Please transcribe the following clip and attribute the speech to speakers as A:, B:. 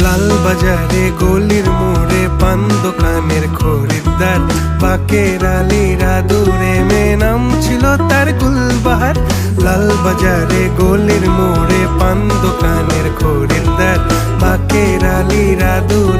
A: লাল বাজারে গলির মোড়ে পান দোকানের খরিদ্দার, বাকের আলীরা দূরে মেয়ে নাম ছিল তার গুলবাহার। লাল বাজারে গলির মোড়ে পান দোকানের খরিদ্দার, বাকের আলীরা দূরে